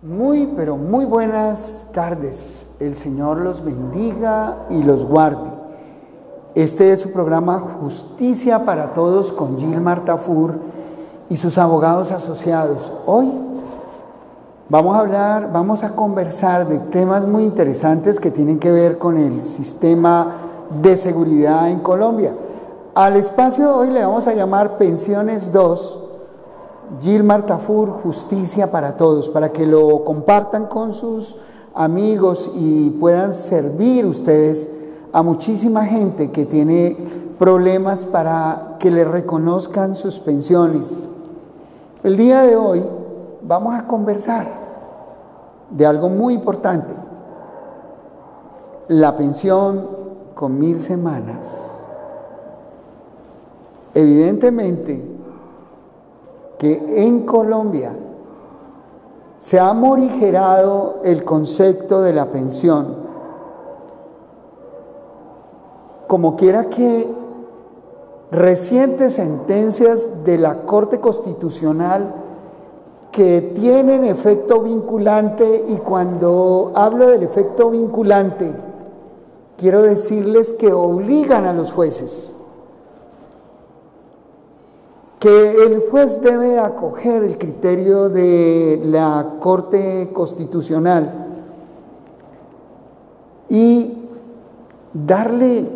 Pero muy buenas tardes. El Señor los bendiga y los guarde. Este es su programa Justicia para Todos con Gilmar Tafur y sus abogados asociados. Hoy vamos a conversar de temas muy interesantes que tienen que ver con el sistema de seguridad en Colombia. Al espacio de hoy le vamos a llamar Pensiones 2. Gilmar Tafur, Justicia para Todos, para que lo compartan con sus amigos y puedan servir ustedes a muchísima gente que tiene problemas para que le reconozcan sus pensiones. El día de hoy vamos a conversar de algo muy importante: la pensión con 1000 semanas. Evidentemente que en Colombia se ha morigerado el concepto de la pensión. Como quiera que recientes sentencias de la Corte Constitucional que tienen efecto vinculante, y cuando hablo del efecto vinculante, quiero decirles que obligan a los jueces, que el juez debe acoger el criterio de la Corte Constitucional y darle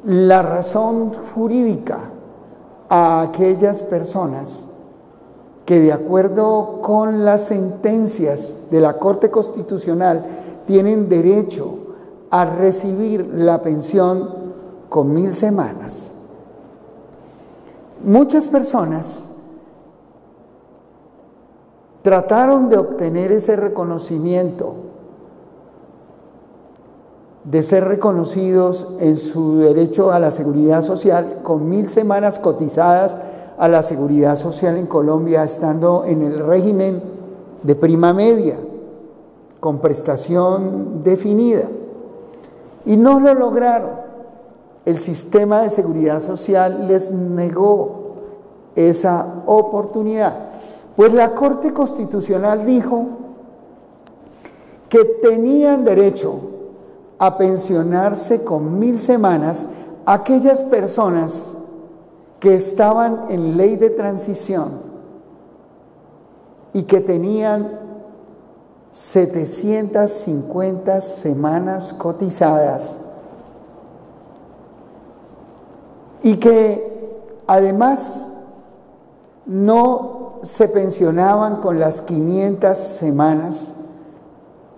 la razón jurídica a aquellas personas que, de acuerdo con las sentencias de la Corte Constitucional, tienen derecho a recibir la pensión con 1000 semanas. Muchas personas trataron de obtener ese reconocimiento, de ser reconocidos en su derecho a la seguridad social con 1000 semanas cotizadas a la seguridad social en Colombia, estando en el régimen de prima media, con prestación definida, y no lo lograron. El sistema de seguridad social les negó esa oportunidad, pues la Corte Constitucional dijo que tenían derecho a pensionarse con 1000 semanas aquellas personas que estaban en ley de transición y que tenían 750 semanas cotizadas, y que además no se pensionaban con las 500 semanas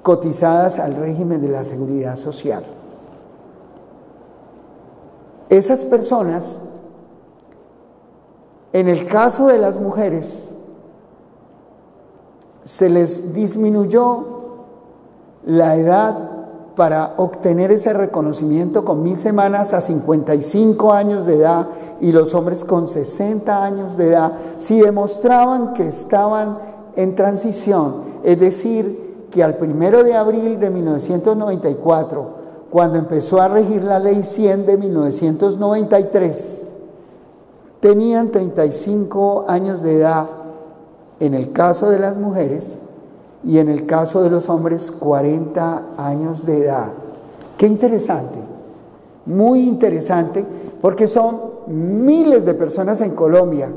cotizadas al régimen de la seguridad social. Esas personas, en el caso de las mujeres, se les disminuyó la edad para obtener ese reconocimiento con 1000 semanas a 55 años de edad, y los hombres con 60 años de edad, si demostraban que estaban en transición, es decir, que al 1 de abril de 1994, cuando empezó a regir la Ley 100 de 1993, tenían 35 años de edad en el caso de las mujeres, y en el caso de los hombres 40 años de edad. Qué interesante, muy interesante, porque son miles de personas en Colombia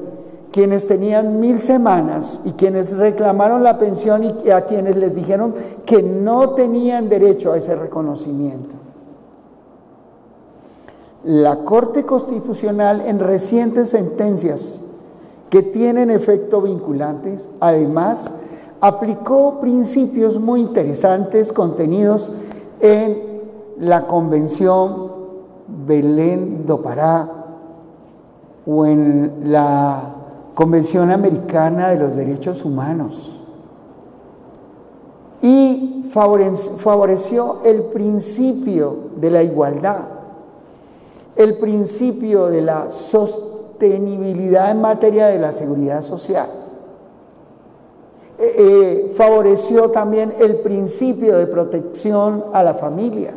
quienes tenían 1000 semanas y quienes reclamaron la pensión, y a quienes les dijeron que no tenían derecho a ese reconocimiento. La Corte Constitucional, en recientes sentencias que tienen efecto vinculantes, además aplicó principios muy interesantes contenidos en la Convención Belén do Pará o en la Convención Americana de los Derechos Humanos, y favoreció el principio de la igualdad, el principio de la sostenibilidad en materia de la seguridad social. Favoreció también el principio de protección a la familia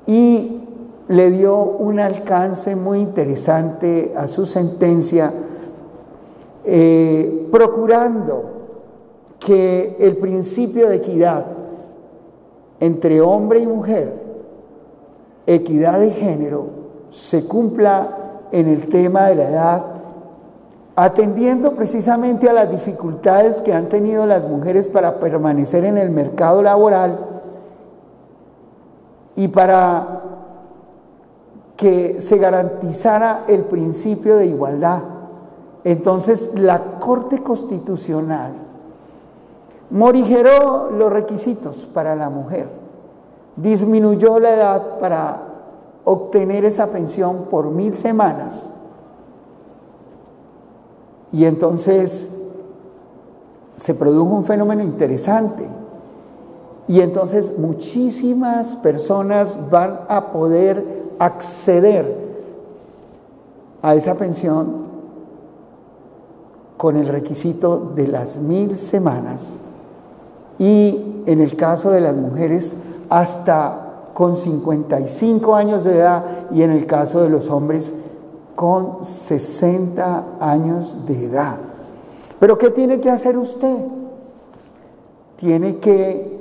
y le dio un alcance muy interesante a su sentencia, procurando que el principio de equidad entre hombre y mujer, equidad de género, se cumpla en el tema de la edad, atendiendo precisamente a las dificultades que han tenido las mujeres para permanecer en el mercado laboral y para que se garantizara el principio de igualdad. Entonces, la Corte Constitucional morigeró los requisitos para la mujer, disminuyó la edad para obtener esa pensión por 1000 semanas. Y entonces se produjo un fenómeno interesante. Y entonces muchísimas personas van a poder acceder a esa pensión con el requisito de las 1000 semanas. Y en el caso de las mujeres, hasta con 55 años de edad, y en el caso de los hombres, con 60 años de edad. Pero ¿qué tiene que hacer usted? Tiene que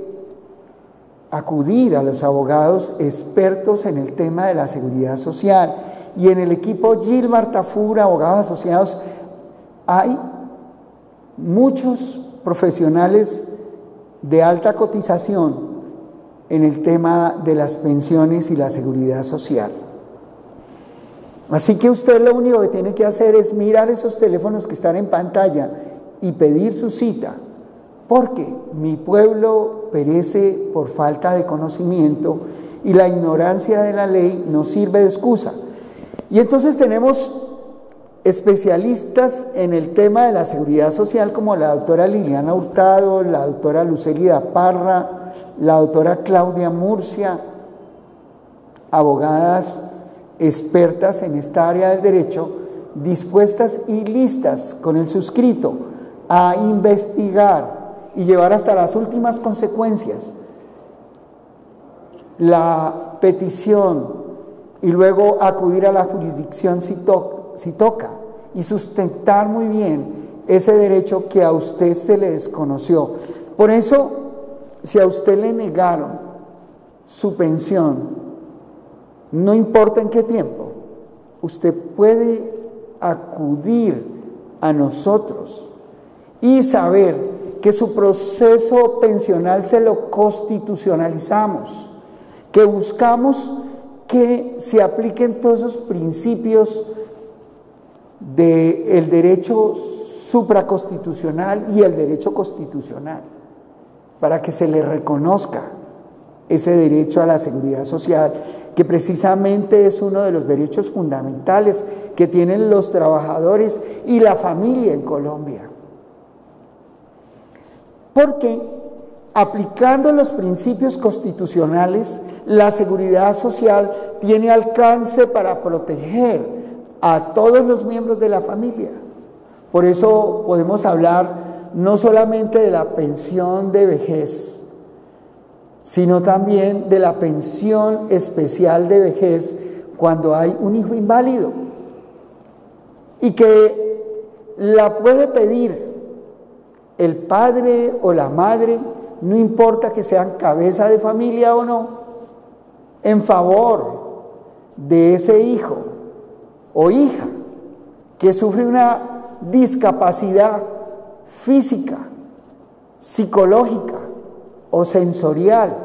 acudir a los abogados expertos en el tema de la seguridad social. Y en el equipo Gilmar Tafur, abogados asociados, hay muchos profesionales de alta cotización en el tema de las pensiones y la seguridad social. Así que usted lo único que tiene que hacer es mirar esos teléfonos que están en pantalla y pedir su cita, porque mi pueblo perece por falta de conocimiento y la ignorancia de la ley nos sirve de excusa. Y entonces tenemos especialistas en el tema de la seguridad social como la doctora Liliana Hurtado, la doctora Lucélida Parra, la doctora Claudia Murcia, abogadas expertas en esta área del derecho, dispuestas y listas con el suscrito a investigar y llevar hasta las últimas consecuencias la petición y luego acudir a la jurisdicción si toca y sustentar muy bien ese derecho que a usted se le desconoció. Por eso, si a usted le negaron su pensión, no importa en qué tiempo, usted puede acudir a nosotros y saber que su proceso pensional se lo constitucionalizamos, que buscamos que se apliquen todos esos principios del derecho supraconstitucional y el derecho constitucional, para que se le reconozca ese derecho a la seguridad social, que precisamente es uno de los derechos fundamentales que tienen los trabajadores y la familia en Colombia. Porque aplicando los principios constitucionales, la seguridad social tiene alcance para proteger a todos los miembros de la familia. Por eso podemos hablar no solamente de la pensión de vejez, sino también de la pensión especial de vejez cuando hay un hijo inválido y que la puede pedir el padre o la madre, no importa que sean cabeza de familia o no, en favor de ese hijo o hija que sufre una discapacidad física, psicológica o sensorial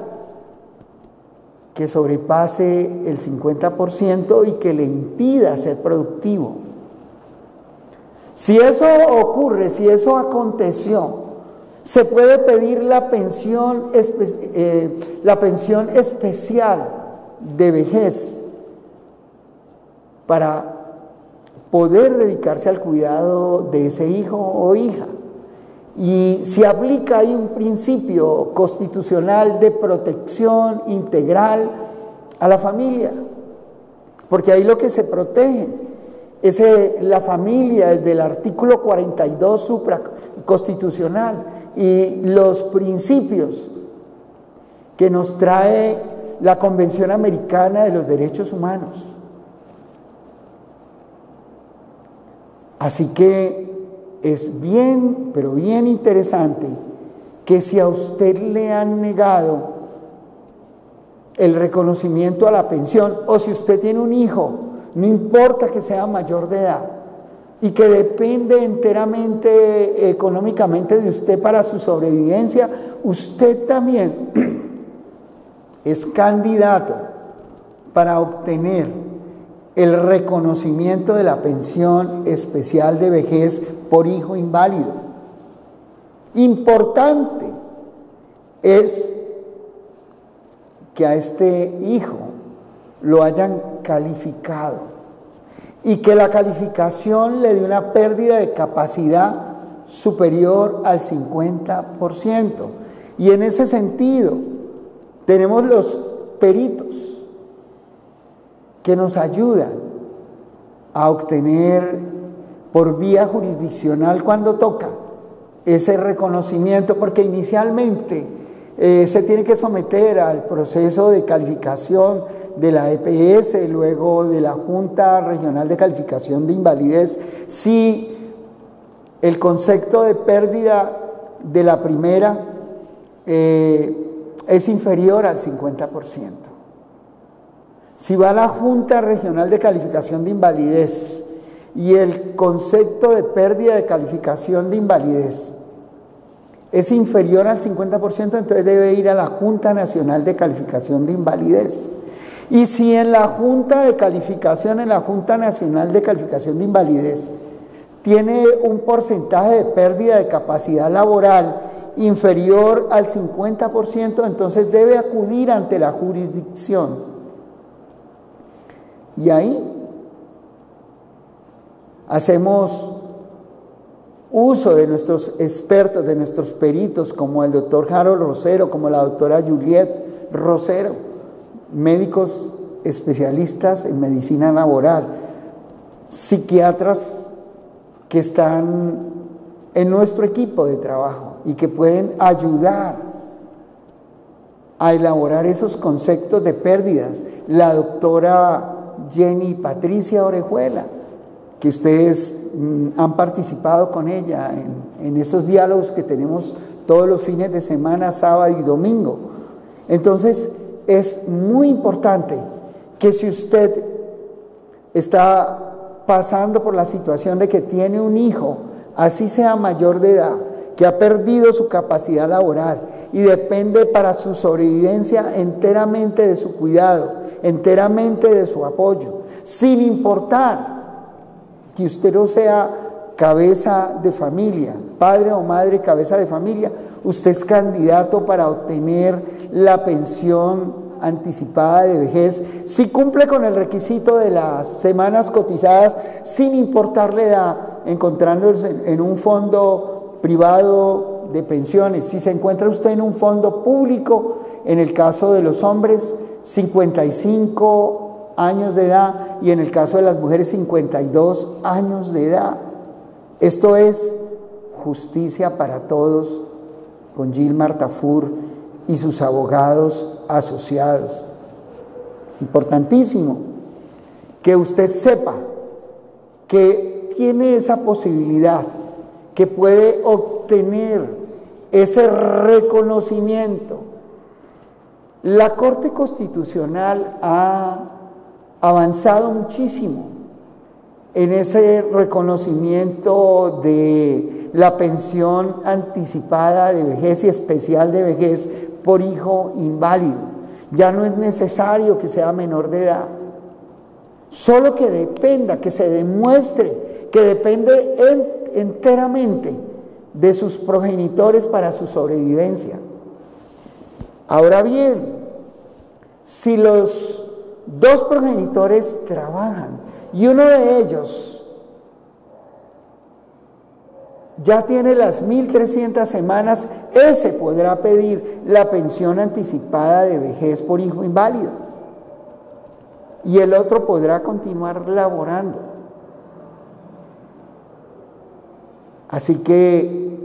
que sobrepase el 50% y que le impida ser productivo. Si eso ocurre, si eso aconteció, se puede pedir la pensión especial de vejez para poder dedicarse al cuidado de ese hijo o hija. Y se aplica ahí un principio constitucional de protección integral a la familia, porque ahí lo que se protege es la familia desde el artículo 42 supraconstitucional y los principios que nos trae la Convención Americana de los Derechos Humanos. Así que es bien, pero bien interesante que si a usted le han negado el reconocimiento a la pensión, o si usted tiene un hijo, no importa que sea mayor de edad, y que depende enteramente económicamente de usted para su sobrevivencia, usted también es candidato para obtener el reconocimiento de la pensión especial de vejez por hijo inválido. Importante es que a este hijo lo hayan calificado y que la calificación le dé una pérdida de capacidad superior al 50%. Y en ese sentido, tenemos los peritos que nos ayudan a obtener por vía jurisdiccional cuando toca ese reconocimiento, porque inicialmente se tiene que someter al proceso de calificación de la EPS, luego de la Junta Regional de Calificación de Invalidez, si el concepto de pérdida de la primera es inferior al 50%. Si va a la Junta Regional de Calificación de Invalidez y el concepto de pérdida de calificación de invalidez es inferior al 50%, entonces debe ir a la Junta Nacional de Calificación de Invalidez. Y si en la Junta de Calificación, en la Junta Nacional de Calificación de Invalidez, tiene un porcentaje de pérdida de capacidad laboral inferior al 50%, entonces debe acudir ante la jurisdicción. Y ahí hacemos uso de nuestros expertos, de nuestros peritos, como el doctor Harold Rosero, como la doctora Juliet Rosero, médicos especialistas en medicina laboral, psiquiatras que están en nuestro equipo de trabajo y que pueden ayudar a elaborar esos conceptos de pérdidas. La doctora Jenny Patricia Orejuela, que ustedes han participado con ella en esos diálogos que tenemos todos los fines de semana, sábado y domingo. Entonces, es muy importante que si usted está pasando por la situación de que tiene un hijo, así sea mayor de edad, que ha perdido su capacidad laboral y depende para su sobrevivencia enteramente de su cuidado, enteramente de su apoyo, sin importar que usted no sea cabeza de familia, padre o madre cabeza de familia, usted es candidato para obtener la pensión anticipada de vejez si cumple con el requisito de las semanas cotizadas, sin importar la edad, encontrándose en un fondo privado de pensiones. Si se encuentra usted en un fondo público, en el caso de los hombres, 55 años de edad, y en el caso de las mujeres 52 años de edad. Esto es justicia para todos con Gilmar Tafur y sus abogados asociados. Importantísimo que usted sepa que tiene esa posibilidad, que puede obtener ese reconocimiento. La Corte Constitucional ha avanzado muchísimo en ese reconocimiento de la pensión anticipada de vejez y especial de vejez por hijo inválido. Ya no es necesario que sea menor de edad, solo que dependa, que se demuestre que depende enteramente de sus progenitores para su sobrevivencia. Ahora bien, si los dos progenitores trabajan y uno de ellos ya tiene las 1.300 semanas, ese podrá pedir la pensión anticipada de vejez por hijo inválido y el otro podrá continuar laborando. Así que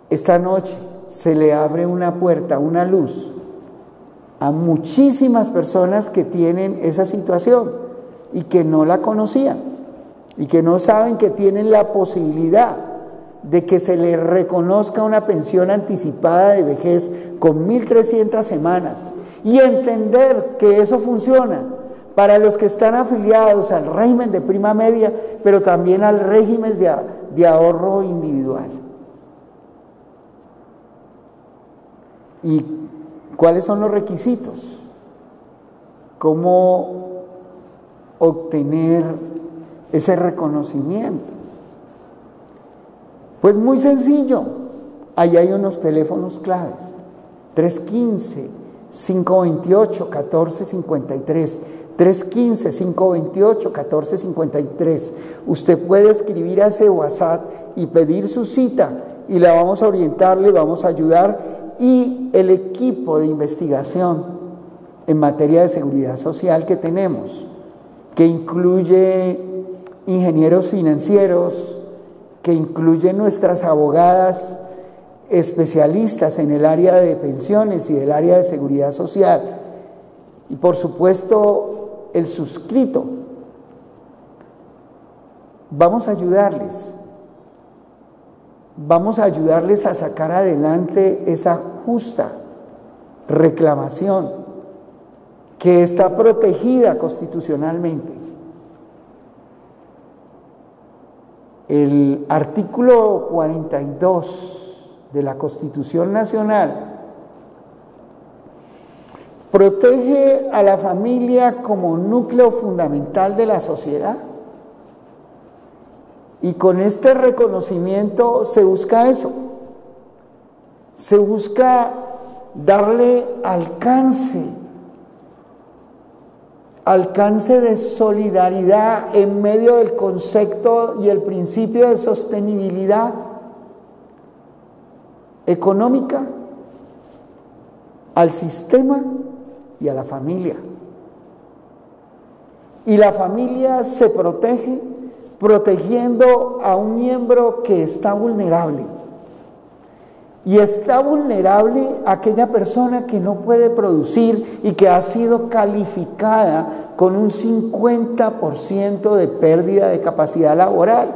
esta noche se le abre una puerta, una luz a muchísimas personas que tienen esa situación y que no la conocían y que no saben que tienen la posibilidad de que se le reconozca una pensión anticipada de vejez con 1.300 semanas y entender que eso funciona para los que están afiliados al régimen de prima media, pero también al régimen de ahorro individual. ¿Y cuáles son los requisitos? ¿Cómo obtener ese reconocimiento? Pues muy sencillo, ahí hay unos teléfonos claves, 315-528-1453, 315-528-1453. Usted puede escribir a ese WhatsApp y pedir su cita y la vamos a orientar, le vamos a ayudar, y el equipo de investigación en materia de seguridad social que tenemos, que incluye ingenieros financieros, que incluye nuestras abogadas especialistas en el área de pensiones y del área de seguridad social, y por supuesto el suscrito. Vamos a ayudarles a sacar adelante esa justa reclamación que está protegida constitucionalmente. El artículo 42 de la Constitución Nacional protege a la familia como núcleo fundamental de la sociedad, y con este reconocimiento se busca eso, se busca darle alcance de solidaridad en medio del concepto y el principio de sostenibilidad económica al sistema y a la familia. Y la familia se protege protegiendo a un miembro que está vulnerable. Y está vulnerable aquella persona que no puede producir y que ha sido calificada con un 50% de pérdida de capacidad laboral.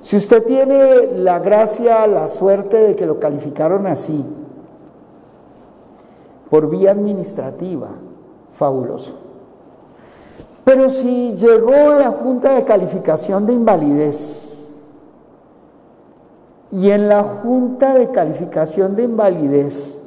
Si usted tiene la gracia, la suerte de que lo calificaron así, por vía administrativa, fabuloso. Pero si llegó a la Junta de Calificación de Invalidez, y en la Junta de Calificación de Invalidez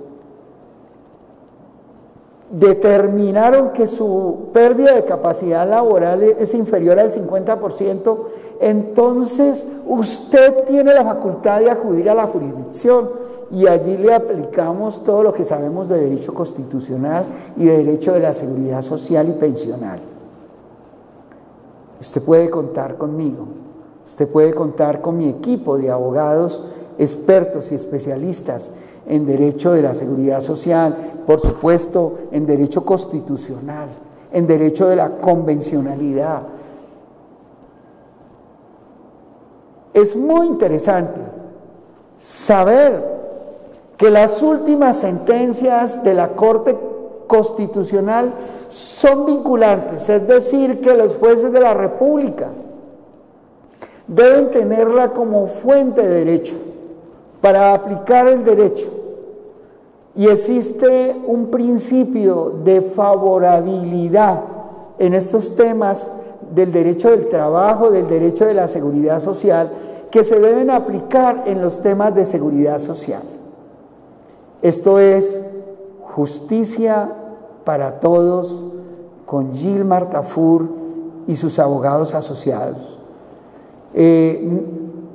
determinaron que su pérdida de capacidad laboral es inferior al 50%, entonces usted tiene la facultad de acudir a la jurisdicción y allí le aplicamos todo lo que sabemos de derecho constitucional y de derecho de la seguridad social y pensional. Usted puede contar conmigo. Usted puede contar con mi equipo de abogados expertos y especialistas en derecho de la seguridad social, por supuesto en derecho constitucional, en derecho de la convencionalidad. Es muy interesante saber que las últimas sentencias de la Corte Constitucional son vinculantes, es decir, que los jueces de la República deben tenerla como fuente de derecho para aplicar el derecho, y existe un principio de favorabilidad en estos temas del derecho del trabajo, del derecho de la seguridad social, que se deben aplicar en los temas de seguridad social. Esto es justicia para todos con Gilmar Tafur y sus abogados asociados.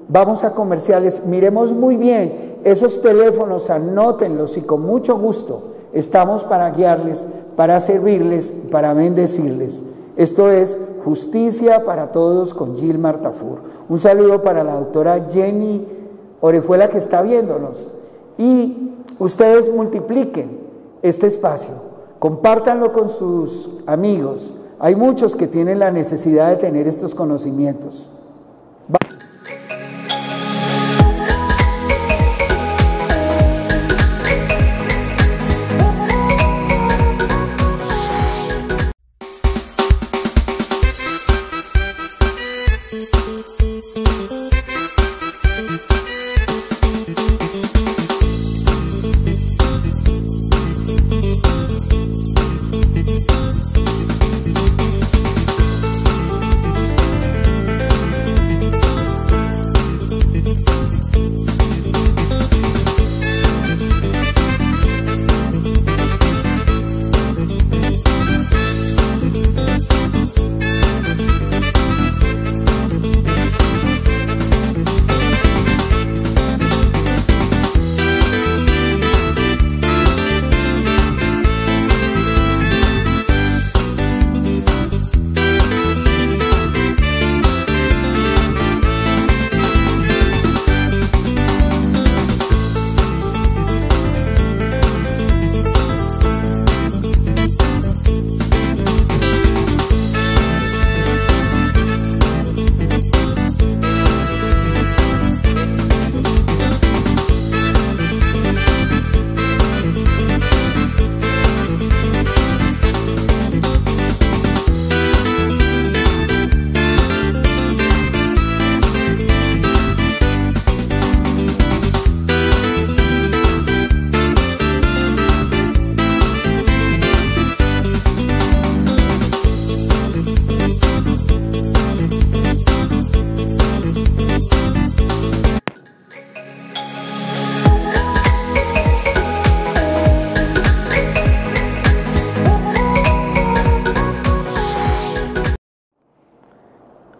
Vamos a comerciales, miremos muy bien esos teléfonos, anótenlos y con mucho gusto estamos para guiarles, para servirles, para bendecirles. Esto es Justicia para Todos con Gilmar Tafur. Un saludo para la doctora Jenny Orejuela, que está viéndonos, y ustedes multipliquen este espacio, compártanlo con sus amigos. Hay muchos que tienen la necesidad de tener estos conocimientos.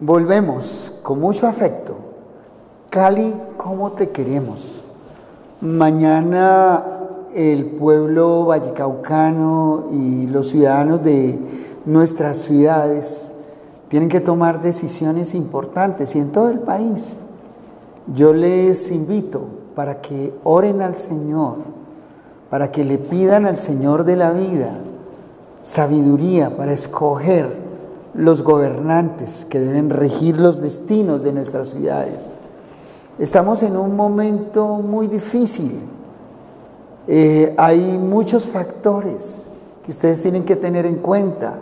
Volvemos con mucho afecto. Cali, ¿cómo te queremos? Mañana el pueblo vallecaucano y los ciudadanos de nuestras ciudades tienen que tomar decisiones importantes y en todo el país. Yo les invito para que oren al Señor, para que le pidan al Señor de la vida sabiduría para escoger los gobernantes que deben regir los destinos de nuestras ciudades. Estamos en un momento muy difícil. Hay muchos factores que ustedes tienen que tener en cuenta.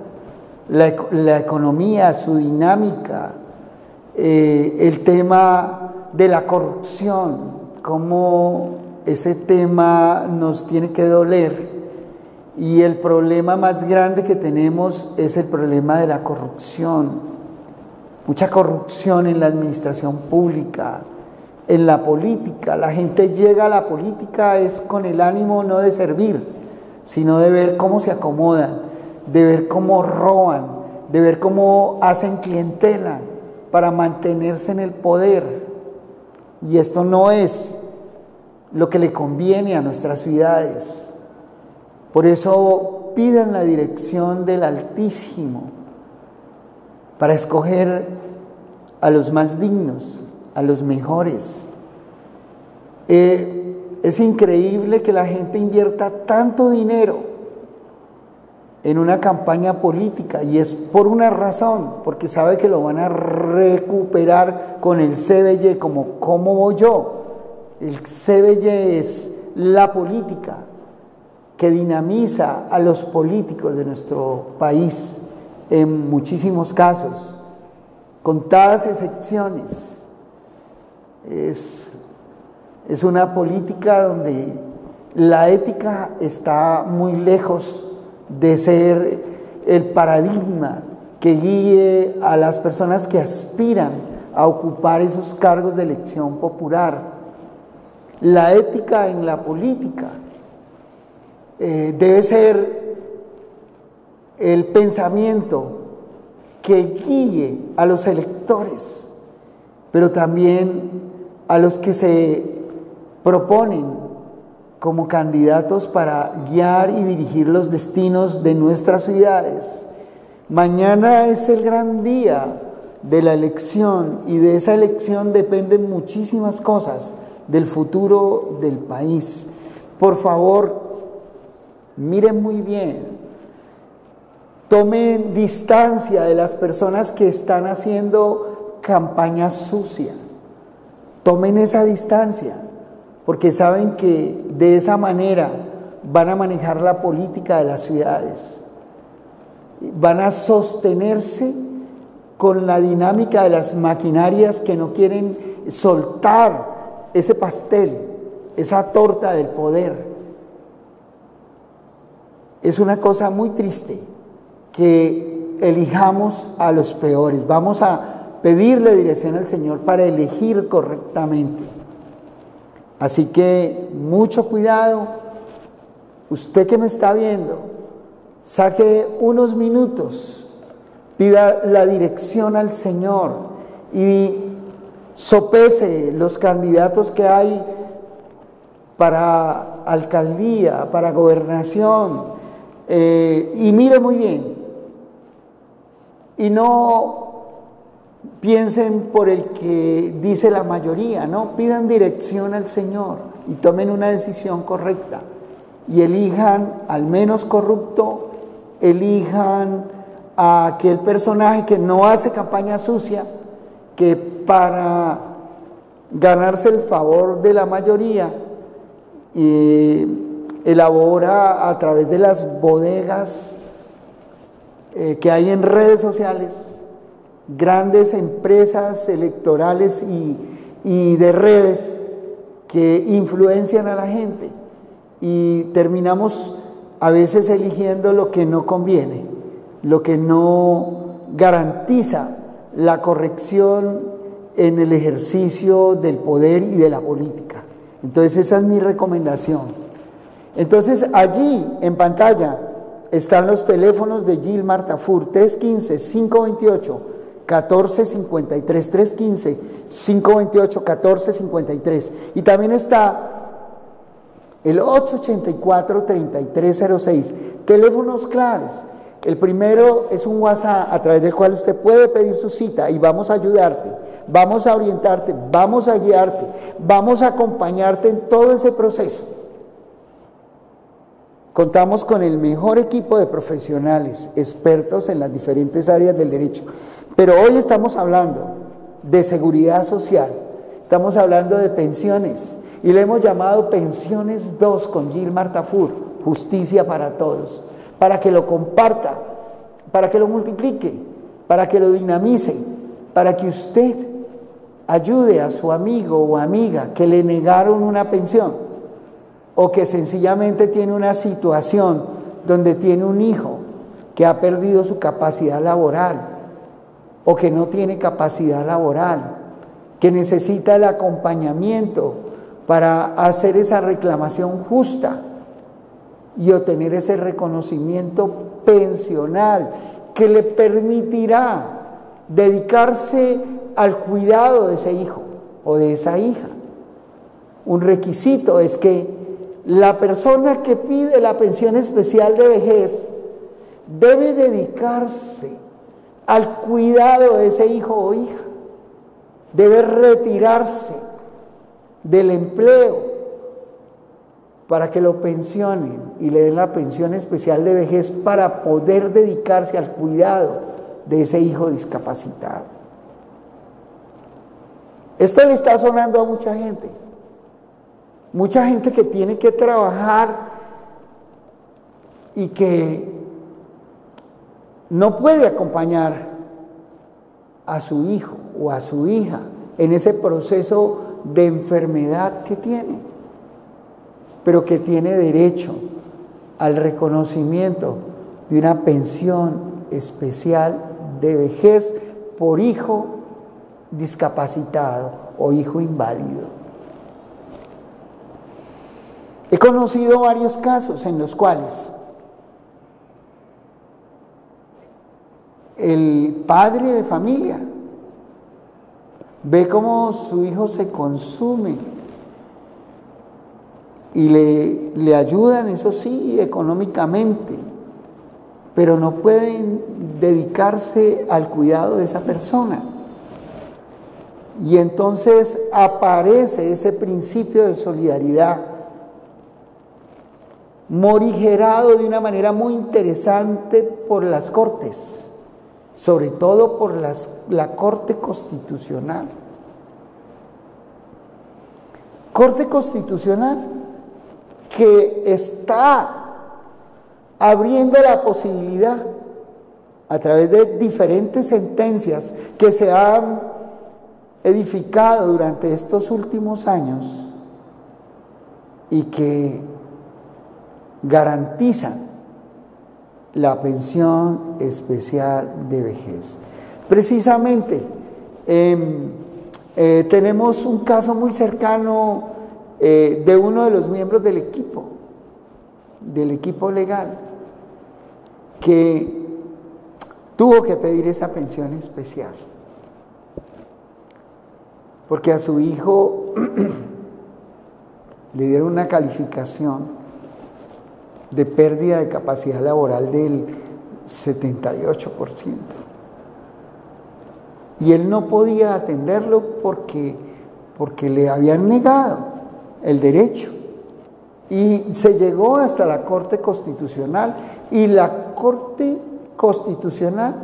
La economía, su dinámica, el tema de la corrupción, cómo ese tema nos tiene que doler. Y el problema más grande que tenemos es el problema de la corrupción. Mucha corrupción en la administración pública, en la política. La gente llega a la política es con el ánimo no de servir, sino de ver cómo se acomodan, de ver cómo roban, de ver cómo hacen clientela para mantenerse en el poder. Y esto no es lo que le conviene a nuestras ciudades. Por eso pidan la dirección del Altísimo para escoger a los más dignos, a los mejores. Es increíble que la gente invierta tanto dinero en una campaña política y es por una razón, porque sabe que lo van a recuperar con el CBY, ¿cómo voy yo? El CBY es la política que dinamiza a los políticos de nuestro país en muchísimos casos, contadas excepciones. Es una política donde la ética está muy lejos de ser el paradigma que guíe a las personas que aspiran a ocupar esos cargos de elección popular. La ética en la política debe ser el pensamiento que guíe a los electores, pero también a los que se proponen como candidatos para guiar y dirigir los destinos de nuestras ciudades. Mañana es el gran día de la elección y de esa elección dependen muchísimas cosas del futuro del país. Por favor, miren muy bien, tomen distancia de las personas que están haciendo campaña sucia, tomen esa distancia, porque saben que de esa manera van a manejar la política de las ciudades, van a sostenerse con la dinámica de las maquinarias que no quieren soltar ese pastel, esa torta del poder. Es una cosa muy triste que elijamos a los peores. Vamos a pedirle dirección al Señor para elegir correctamente. Así que mucho cuidado. Usted que me está viendo, saque unos minutos, pida la dirección al Señor y sopese los candidatos que hay para alcaldía, para gobernación. Y mire muy bien, y no piensen por el que dice la mayoría, no, pidan dirección al Señor y tomen una decisión correcta y elijan al menos corrupto, elijan a aquel personaje que no hace campaña sucia, que para ganarse el favor de la mayoría elabora a través de las bodegas que hay en redes sociales, grandes empresas electorales y de redes que influencian a la gente y terminamos a veces eligiendo lo que no conviene, lo que no garantiza la corrección en el ejercicio del poder y de la política. Entonces esa es mi recomendación. Entonces allí en pantalla están los teléfonos de Gilmar Tafur, 315-528 1453, 315-528-1453. Y también está el 884-3306, teléfonos claves. El primero es un WhatsApp a través del cual usted puede pedir su cita y vamos a ayudarte, vamos a orientarte, vamos a guiarte, vamos a acompañarte en todo ese proceso. Contamos con el mejor equipo de profesionales, expertos en las diferentes áreas del derecho. Pero hoy estamos hablando de seguridad social, estamos hablando de pensiones y le hemos llamado Pensiones 2 con Gilmar Tafur, justicia para todos, para que lo comparta, para que lo multiplique, para que lo dinamice, para que usted ayude a su amigo o amiga que le negaron una pensión o que sencillamente tiene una situación donde tiene un hijo que ha perdido su capacidad laboral o que no tiene capacidad laboral, que necesita el acompañamiento para hacer esa reclamación justa y obtener ese reconocimiento pensional que le permitirá dedicarse al cuidado de ese hijo o de esa hija. Un requisito es que la persona que pide la pensión especial de vejez debe dedicarse al cuidado de ese hijo o hija, debe retirarse del empleo para que lo pensionen y le den la pensión especial de vejez para poder dedicarse al cuidado de ese hijo discapacitado. Esto le está sonando a mucha gente que tiene que trabajar y que no puede acompañar a su hijo o a su hija en ese proceso de enfermedad que tiene, pero que tiene derecho al reconocimiento de una pensión especial de vejez por hijo discapacitado o hijo inválido. He conocido varios casos en los cuales el padre de familia ve cómo su hijo se consume y le ayudan, eso sí, económicamente, pero no pueden dedicarse al cuidado de esa persona. Y entonces aparece ese principio de solidaridad morigerado de una manera muy interesante por las cortes, sobre todo por la Corte Constitucional. Corte Constitucional que está abriendo la posibilidad a través de diferentes sentencias que se han edificado durante estos últimos años y que garantizan la pensión especial de vejez. Precisamente tenemos un caso muy cercano de uno de los miembros del equipo legal, que tuvo que pedir esa pensión especial, porque a su hijo le dieron una calificación de pérdida de capacidad laboral del 78%. Y él no podía atenderlo porque le habían negado el derecho. Y se llegó hasta la Corte Constitucional y la Corte Constitucional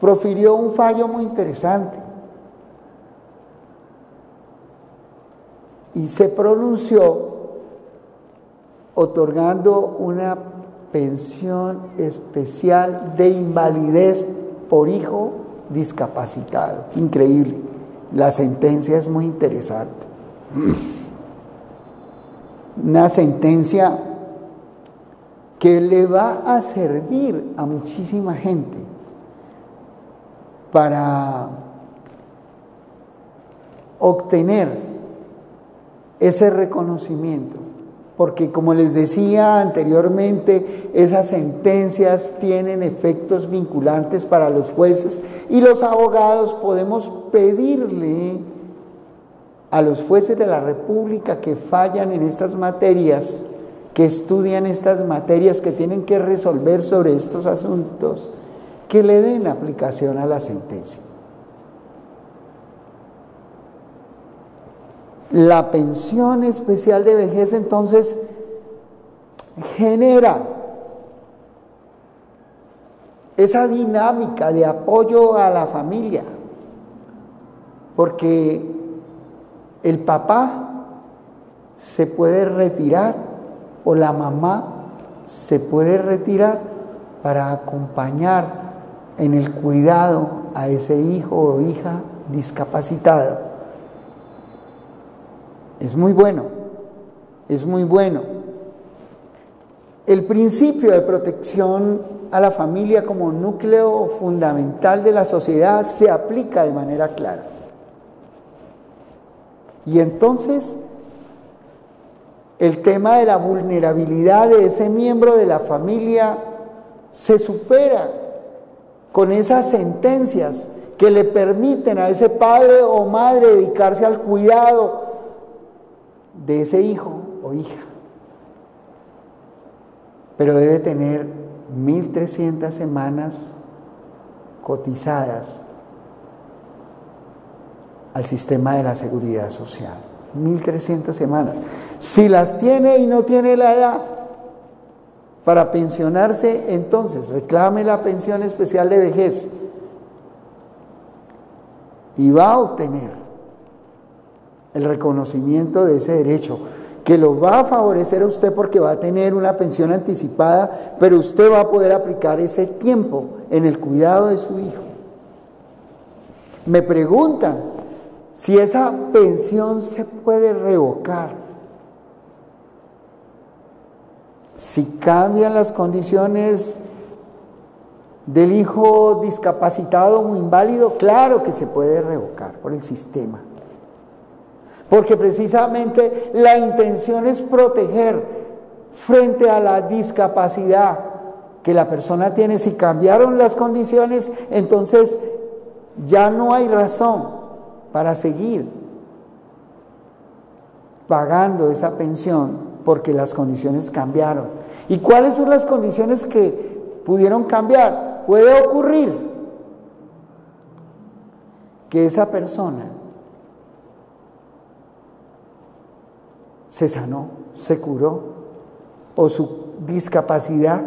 profirió un fallo muy interesante y se pronunció otorgando una pensión especial de invalidez por hijo discapacitado. Increíble. La sentencia es muy interesante. Una sentencia que le va a servir a muchísima gente para obtener ese reconocimiento porque como les decía anteriormente, esas sentencias tienen efectos vinculantes para los jueces y los abogados podemos pedirle a los jueces de la República que fallan en estas materias, que estudian estas materias, que tienen que resolver sobre estos asuntos, que le den aplicación a la sentencia. La pensión especial de vejez entonces genera esa dinámica de apoyo a la familia, porque el papá se puede retirar o la mamá se puede retirar para acompañar en el cuidado a ese hijo o hija discapacitado. Es muy bueno, es muy bueno. El principio de protección a la familia como núcleo fundamental de la sociedad se aplica de manera clara. Y entonces, el tema de la vulnerabilidad de ese miembro de la familia se supera con esas sentencias que le permiten a ese padre o madre dedicarse al cuidado de ese hijo o hija. Pero debe tener 1.300 semanas cotizadas al sistema de la seguridad social. 1.300 semanas. Si las tiene y no tiene la edad para pensionarse, entonces reclame la pensión especial de vejez y va a obtener el reconocimiento de ese derecho, que lo va a favorecer a usted porque va a tener una pensión anticipada, pero usted va a poder aplicar ese tiempo en el cuidado de su hijo. Me preguntan si esa pensión se puede revocar, si cambian las condiciones del hijo discapacitado o inválido. Claro que se puede revocar por el sistema, porque precisamente la intención es proteger frente a la discapacidad que la persona tiene. Si cambiaron las condiciones, entonces ya no hay razón para seguir pagando esa pensión, porque las condiciones cambiaron. ¿Y cuáles son las condiciones que pudieron cambiar? Puede ocurrir que esa persona se sanó, se curó, o su discapacidad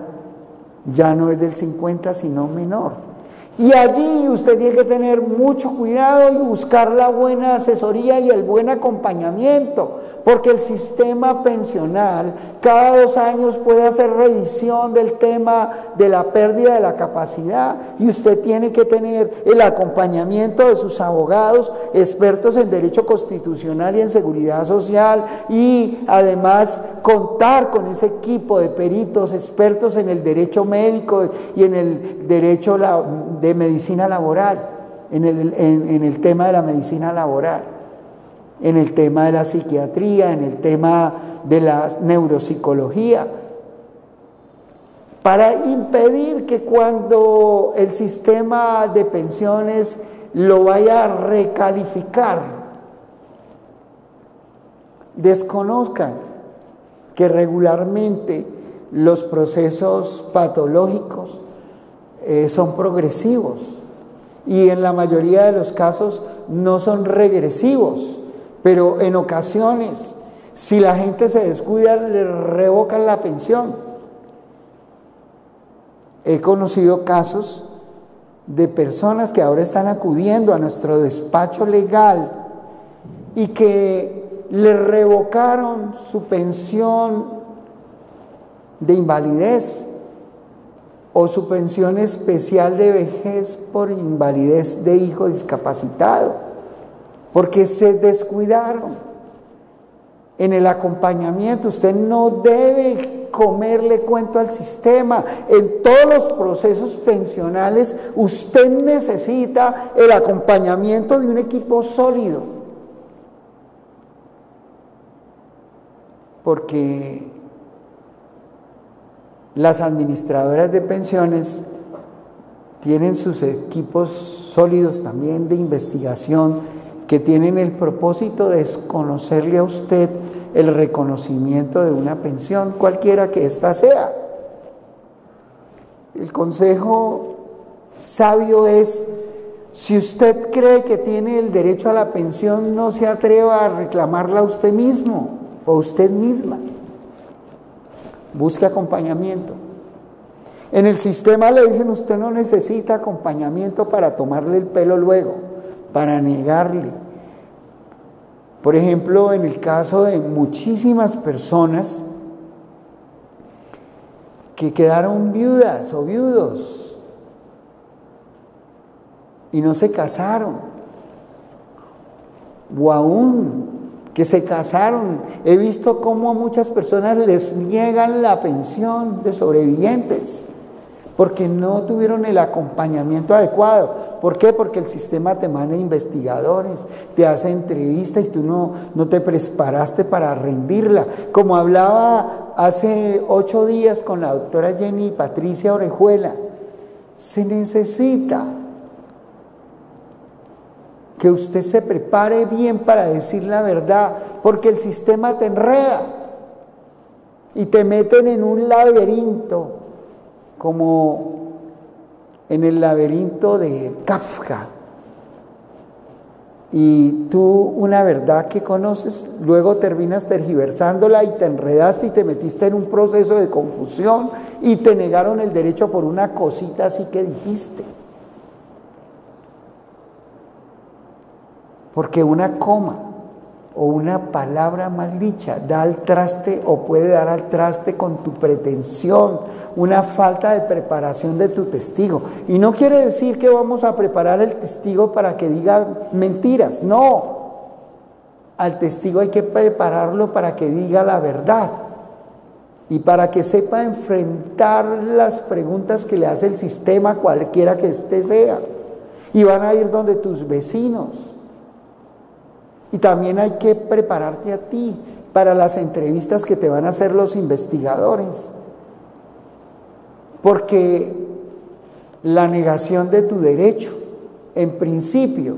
ya no es del 50, sino menor. Y allí usted tiene que tener mucho cuidado y buscar la buena asesoría y el buen acompañamiento, porque el sistema pensional cada 2 años puede hacer revisión del tema de la pérdida de la capacidad, y usted tiene que tener el acompañamiento de sus abogados, expertos en derecho constitucional y en seguridad social, y además contar con ese equipo de peritos expertos en el derecho médico y en el derecho de medicina laboral, en el tema de la medicina laboral, en el tema de la psiquiatría, en el tema de la neuropsicología, para impedir que cuando el sistema de pensiones lo vaya a recalificar, desconozcan que regularmente los procesos patológicos son progresivos y en la mayoría de los casos no son regresivos, pero en ocasiones, si la gente se descuida, le revocan la pensión. He conocido casos de personas que ahora están acudiendo a nuestro despacho legal y que le revocaron su pensión de invalidez o su pensión especial de vejez por invalidez de hijo discapacitado, porque se descuidaron en el acompañamiento. Usted no debe comerle cuento al sistema. En todos los procesos pensionales usted necesita el acompañamiento de un equipo sólido. porque las administradoras de pensiones tienen sus equipos sólidos también de investigación que tienen el propósito de desconocerle a usted el reconocimiento de una pensión, cualquiera que ésta sea. El consejo sabio es: si usted cree que tiene el derecho a la pensión, no se atreva a reclamarla usted mismo o usted misma. Busque acompañamiento. En el sistema le dicen: usted no necesita acompañamiento para tomarle el pelo luego, para negarle. Por ejemplo, en el caso de muchísimas personas que quedaron viudas o viudos y no se casaron, o aún que se casaron, he visto cómo a muchas personas les niegan la pensión de sobrevivientes porque no tuvieron el acompañamiento adecuado. ¿Por qué? Porque el sistema te manda investigadores, te hace entrevistas y tú no te preparaste para rendirla. Como hablaba hace 8 días con la doctora Jenny Patricia Orejuela, se necesita que usted se prepare bien para decir la verdad, porque el sistema te enreda y te meten en un laberinto, como en el laberinto de Kafka. Y tú, una verdad que conoces, luego terminas tergiversándola y te enredaste y te metiste en un proceso de confusión y te negaron el derecho por una cosita así que dijiste. Porque una coma o una palabra mal dicha da al traste o puede dar al traste con tu pretensión, una falta de preparación de tu testigo. Y no quiere decir que vamos a preparar el testigo para que diga mentiras, no. Al testigo hay que prepararlo para que diga la verdad y para que sepa enfrentar las preguntas que le hace el sistema, cualquiera que éste sea. Y van a ir donde tus vecinos. Y también hay que prepararte a ti para las entrevistas que te van a hacer los investigadores. Porque la negación de tu derecho, en principio,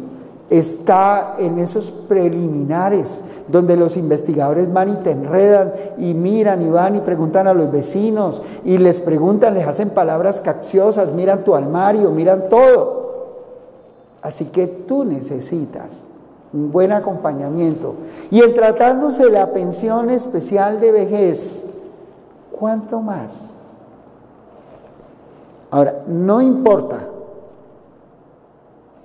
está en esos preliminares, donde los investigadores van y te enredan y miran y van y preguntan a los vecinos y les preguntan, les hacen palabras capciosas, miran tu armario, miran todo. Así que tú necesitas un buen acompañamiento. Y en tratándose de la pensión especial de vejez, ¿cuánto más? Ahora, no importa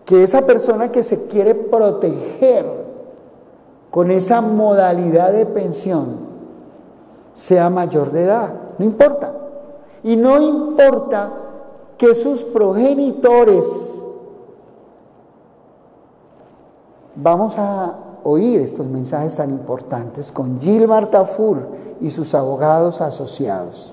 que esa persona que se quiere proteger con esa modalidad de pensión sea mayor de edad, no importa. Y no importa que sus progenitores. Vamos a oír estos mensajes tan importantes con Gilmar Tafur y sus abogados asociados.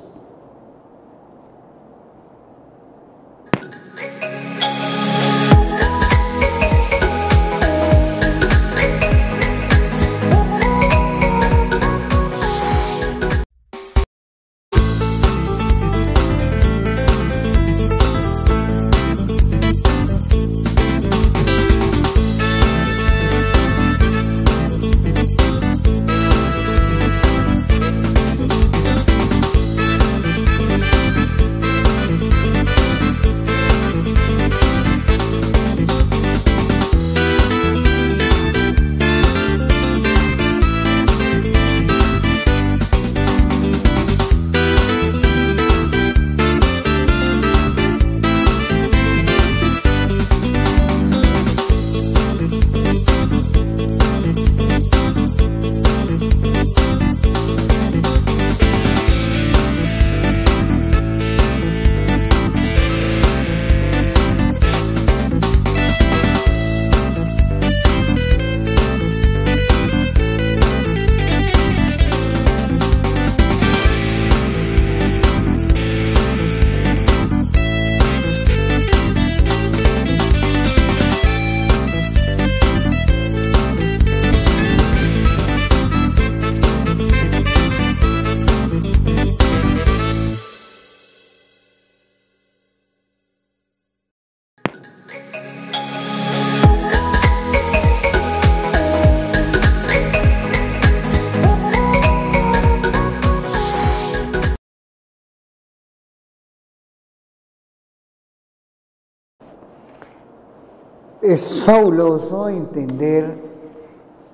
Es fabuloso entender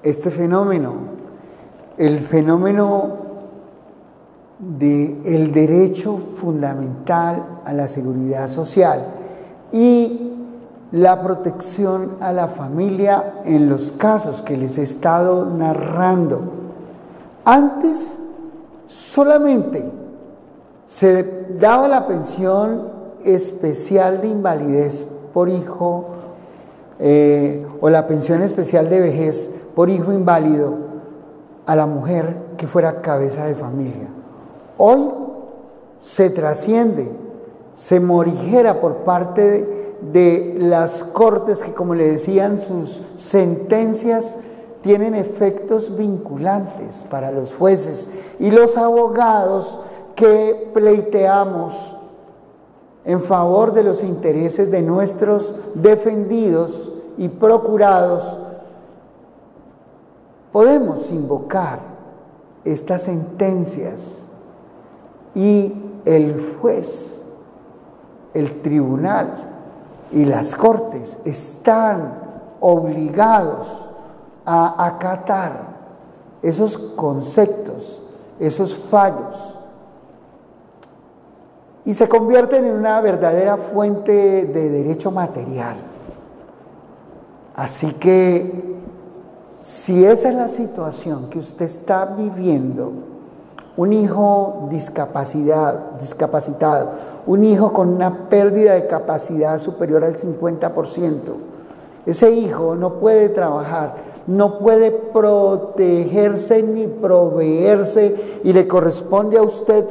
este fenómeno, el fenómeno del derecho fundamental a la seguridad social y la protección a la familia en los casos que les he estado narrando. Antes solamente se daba la pensión especial de invalidez por hijo o la pensión especial de vejez por hijo inválido a la mujer que fuera cabeza de familia. Hoy se trasciende, se morigera por parte de las cortes que, como le decían, sus sentencias tienen efectos vinculantes para los jueces y los abogados que pleiteamos en favor de los intereses de nuestros defendidos y procurados. Podemos invocar estas sentencias y el juez, el tribunal y las cortes están obligados a acatar esos conceptos, esos fallos, y se convierten en una verdadera fuente de derecho material. Así que, si esa es la situación que usted está viviendo, un hijo discapacitado, un hijo con una pérdida de capacidad superior al 50%, ese hijo no puede trabajar, no puede protegerse ni proveerse, y le corresponde a usted,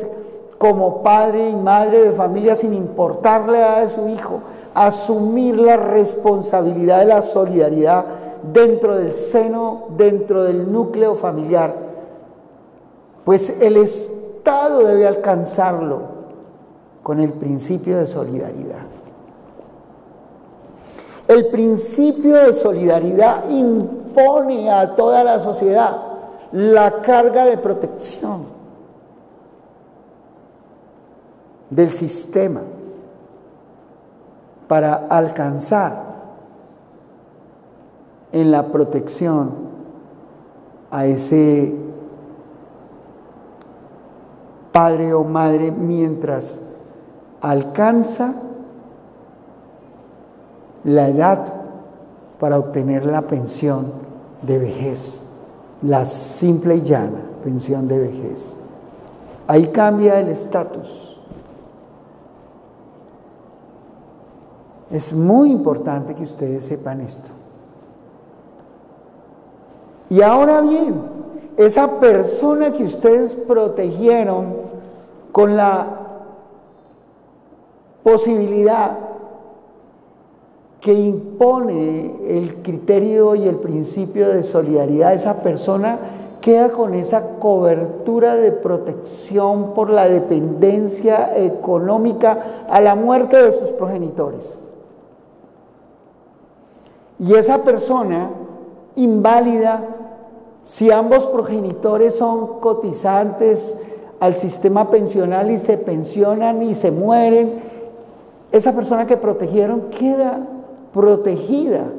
como padre y madre de familia, sin importar la edad de su hijo, asumir la responsabilidad de la solidaridad dentro del seno, dentro del núcleo familiar, pues el Estado debe alcanzarlo con el principio de solidaridad. El principio de solidaridad impone a toda la sociedad la carga de protección del sistema para alcanzar en la protección a ese padre o madre mientras alcanza la edad para obtener la pensión de vejez, la simple y llana pensión de vejez. Ahí cambia el estatus. Es muy importante que ustedes sepan esto. Y ahora bien, esa persona que ustedes protegieron con la posibilidad que impone el criterio y el principio de solidaridad, esa persona queda con esa cobertura de protección por la dependencia económica a la muerte de sus progenitores. Y esa persona inválida, si ambos progenitores son cotizantes al sistema pensional y se pensionan y se mueren, esa persona que protegieron queda protegida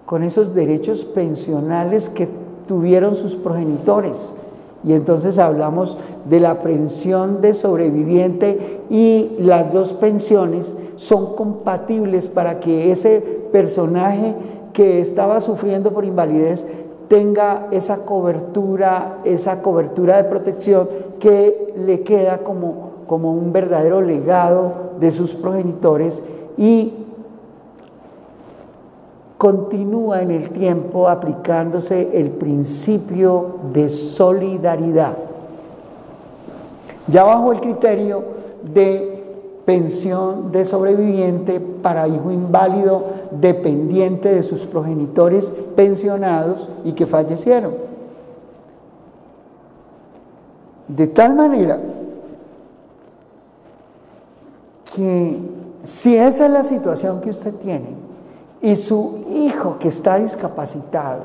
con esos derechos pensionales que tuvieron sus progenitores. Y entonces hablamos de la pensión de sobreviviente, y las dos pensiones son compatibles para que ese personaje que estaba sufriendo por invalidez tenga esa cobertura de protección que le queda como un verdadero legado de sus progenitores, y continúa en el tiempo aplicándose el principio de solidaridad, ya bajo el criterio de pensión de sobreviviente para hijo inválido dependiente de sus progenitores pensionados y que fallecieron. De tal manera que si esa es la situación que usted tiene y su hijo que está discapacitado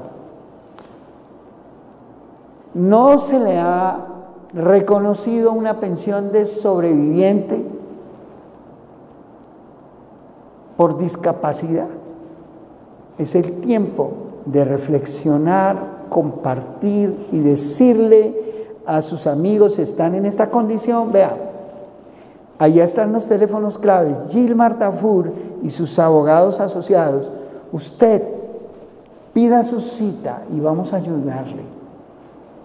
no se le ha reconocido una pensión de sobreviviente, por discapacidad. Es el tiempo de reflexionar, compartir y decirle a sus amigos si están en esta condición, vean, allá están los teléfonos claves, Gilmar Tafur y sus abogados asociados. Usted pida su cita y vamos a ayudarle.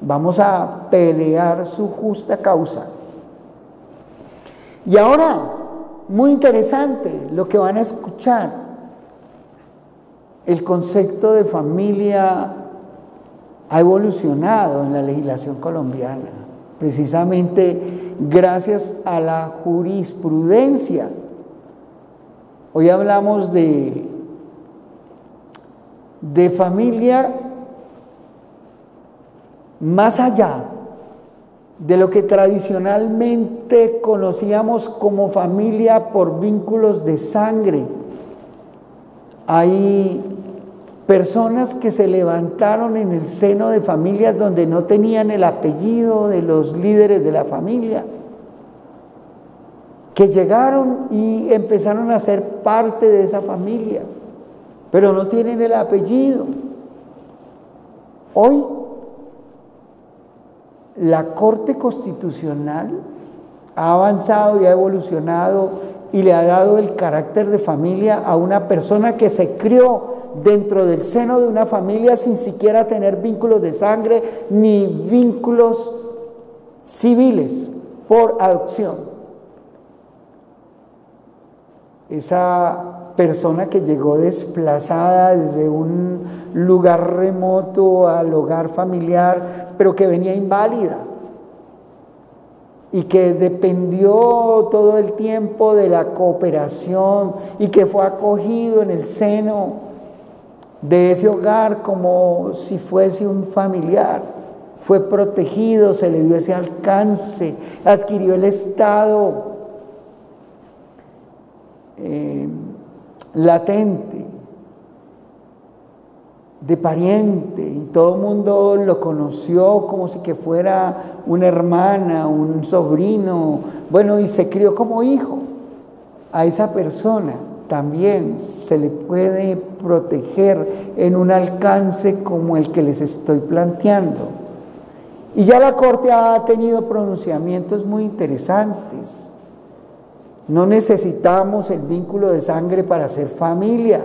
Vamos a pelear su justa causa. Y ahora, muy interesante lo que van a escuchar. El concepto de familia ha evolucionado en la legislación colombiana, precisamente gracias a la jurisprudencia. Hoy hablamos de familia más allá de lo que tradicionalmente conocíamos como familia por vínculos de sangre. Hay personas que se levantaron en el seno de familias donde no tenían el apellido de los líderes de la familia, que llegaron y empezaron a ser parte de esa familia, pero no tienen el apellido. Hoy, la Corte Constitucional ha avanzado y ha evolucionado y le ha dado el carácter de familia a una persona que se crió dentro del seno de una familia sin siquiera tener vínculos de sangre ni vínculos civiles por adopción. Esa persona que llegó desplazada desde un lugar remoto al hogar familiar, pero que venía inválida y que dependió todo el tiempo de la cooperación y que fue acogido en el seno de ese hogar como si fuese un familiar, fue protegido, se le dio ese alcance, adquirió el estado latente de pariente y todo el mundo lo conoció como si que fuera una hermana, un sobrino, bueno, y se crió como hijo. A esa persona también se le puede proteger en un alcance como el que les estoy planteando. Y ya la Corte ha tenido pronunciamientos muy interesantes. No necesitamos el vínculo de sangre para ser familia.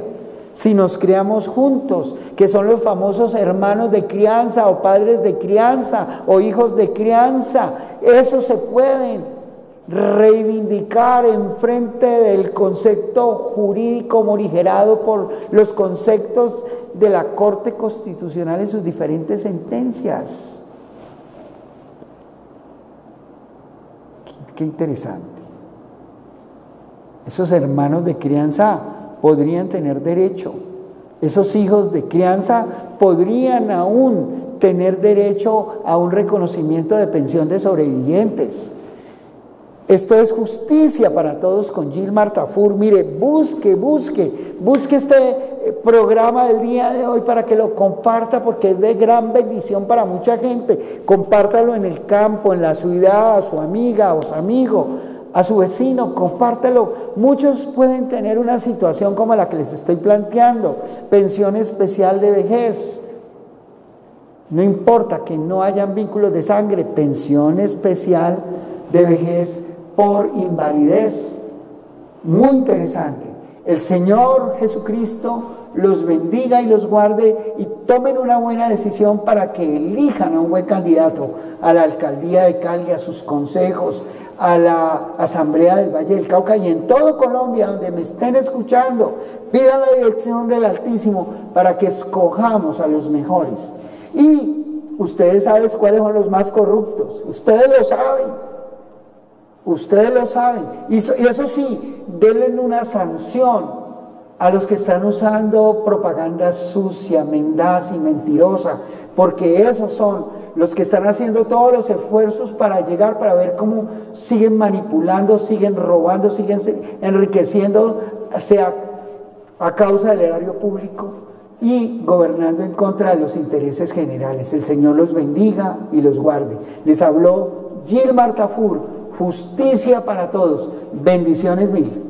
Si nos criamos juntos, que son los famosos hermanos de crianza o padres de crianza o hijos de crianza, eso se pueden reivindicar en frente del concepto jurídico morigerado por los conceptos de la Corte Constitucional en sus diferentes sentencias. Qué interesante. Esos hermanos de crianza podrían tener derecho, esos hijos de crianza podrían aún tener derecho a un reconocimiento de pensión de sobrevivientes. Esto es justicia para todos con Gilmar Tafur. Mire, busque este programa del día de hoy para que lo comparta, porque es de gran bendición para mucha gente. Compártalo en el campo, en la ciudad, a su amiga o su amigo, a su vecino, compártelo. Muchos pueden tener una situación como la que les estoy planteando, pensión especial de vejez. No importa que no hayan vínculos de sangre, pensión especial de vejez por invalidez. Muy interesante. El Señor Jesucristo los bendiga y los guarde y tomen una buena decisión para que elijan a un buen candidato a la alcaldía de Cali, a sus consejos, a la Asamblea del Valle del Cauca y en todo Colombia donde me estén escuchando. Pidan la dirección del Altísimo para que escojamos a los mejores. Y ustedes saben cuáles son los más corruptos. Ustedes lo saben. Ustedes lo saben. Y eso sí, denle una sanción a los que están usando propaganda sucia, mendaz y mentirosa, porque esos son los que están haciendo todos los esfuerzos para llegar, para ver cómo siguen manipulando, siguen robando, siguen enriqueciendo, sea a causa del erario público y gobernando en contra de los intereses generales. El Señor los bendiga y los guarde. Les habló Gilmar Tafur. Justicia para todos. Bendiciones mil.